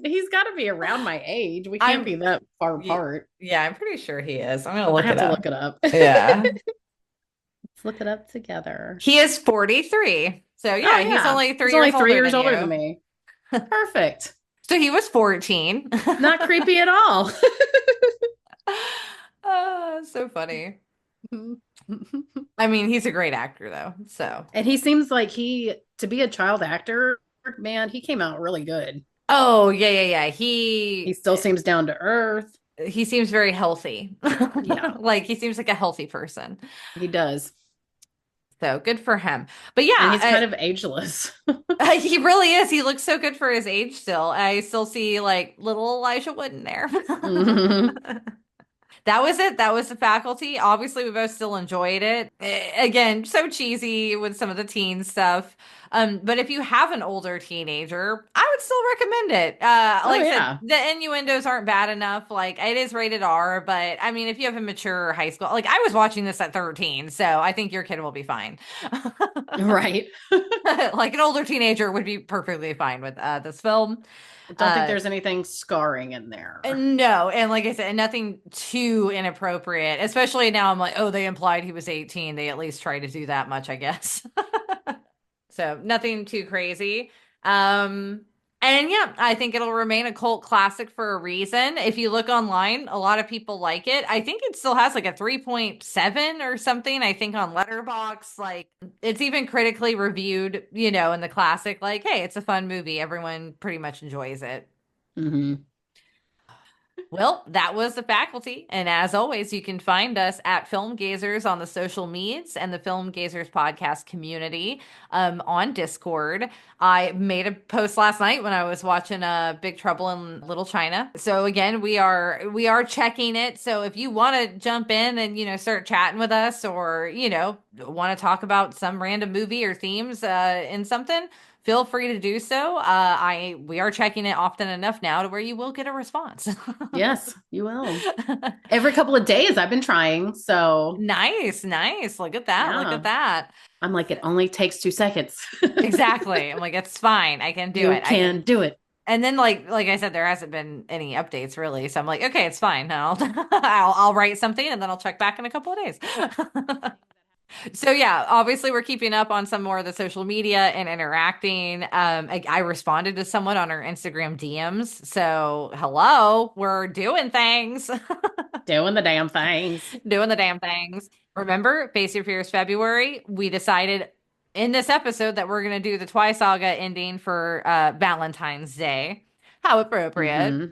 he's got to be around my age. We can't I'm be that far y- apart. yeah, I'm pretty sure he is. I'm gonna I look have it to up. look it up. Yeah. Let's look it up together. He is 43. So yeah, Oh, he's yeah. only He's 3 years only three older years than older than you. me. Perfect. So he was 14. Not creepy at all. So funny. I mean, he's a great actor though. So, And he seems like to be a child actor, man, he came out really good. oh yeah, yeah, yeah. He still seems down to earth. He seems very healthy. Yeah, Like he seems like a healthy person. he does. So good for him. But And yeah, he's kind of ageless. he really is. He looks so good for his age still. I still see like little Elijah Wood in there. Mhm. That was it. That was the faculty. Obviously, we both still enjoyed it. Again, so cheesy with some of the teen stuff. But if you have an older teenager, I would still recommend it. Oh, Like I said, yeah. the innuendos aren't bad enough. Like it is rated R, but I mean, if you have a mature high school, like I was watching this at 13, so I think your kid will be fine. Right. Like an older teenager would be perfectly fine with this film. I don't think Uh, there's anything scarring in there. no, and like I said, nothing too inappropriate. Especially now, I'm like, oh, they implied he was 18. They at least try to do that much, I guess. So nothing too crazy. Um, and yeah, I think it'll remain a cult classic for a reason. If you look online, a lot of people like it. I think it still has like a 3.7 or something, I think on Letterboxd. Like it's even critically reviewed, in the classic, like, hey, it's a fun movie. Everyone pretty much enjoys it. Hmm. Well, that was the faculty. And as always, you can find us at Film Gazers on the social medias and the Film Gazers podcast community on Discord. I made a post last night when I was watching Big Trouble in Little China. So again, we are checking it. So if you want to jump in and start chatting with us, or want to talk about some random movie or themes in something, feel free to do so. We are checking it often enough now to where you will get a response. Yes, you will. Every couple of days, I've been trying. So, Nice, nice. Look at that. Look yeah, at that. I'm like, it only takes 2 seconds. Exactly. I'm like, it's fine. I can do You it. I can. can do it. And then like I said, there hasn't been any updates really. So I'm like, okay, it's fine. I'll write something and then I'll check back in a couple of days. So yeah, obviously we're keeping up on some more of the social media and interacting. I responded to someone on our Instagram DMs. So hello, we're doing things, Doing the damn things. doing the damn things. Remember, Face Your Fears February. We decided in this episode that we're gonna do the Twi Saga ending for Valentine's Day. How appropriate. Hmm.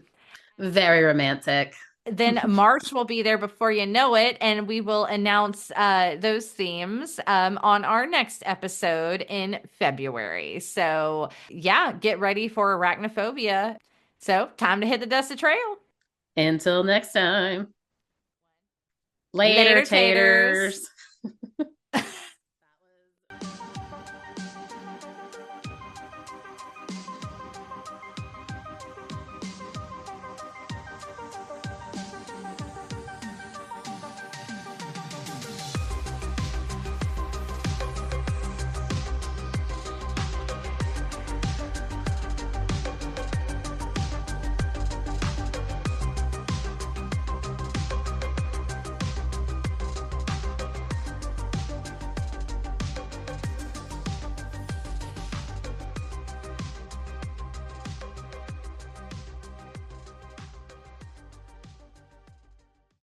Very romantic. Then March will be there before you know it, and we will announce those themes on our next episode in February. So, yeah, get ready for arachnophobia. So, time to hit the dusted trail. Until next time. Later, Later, taters. taters.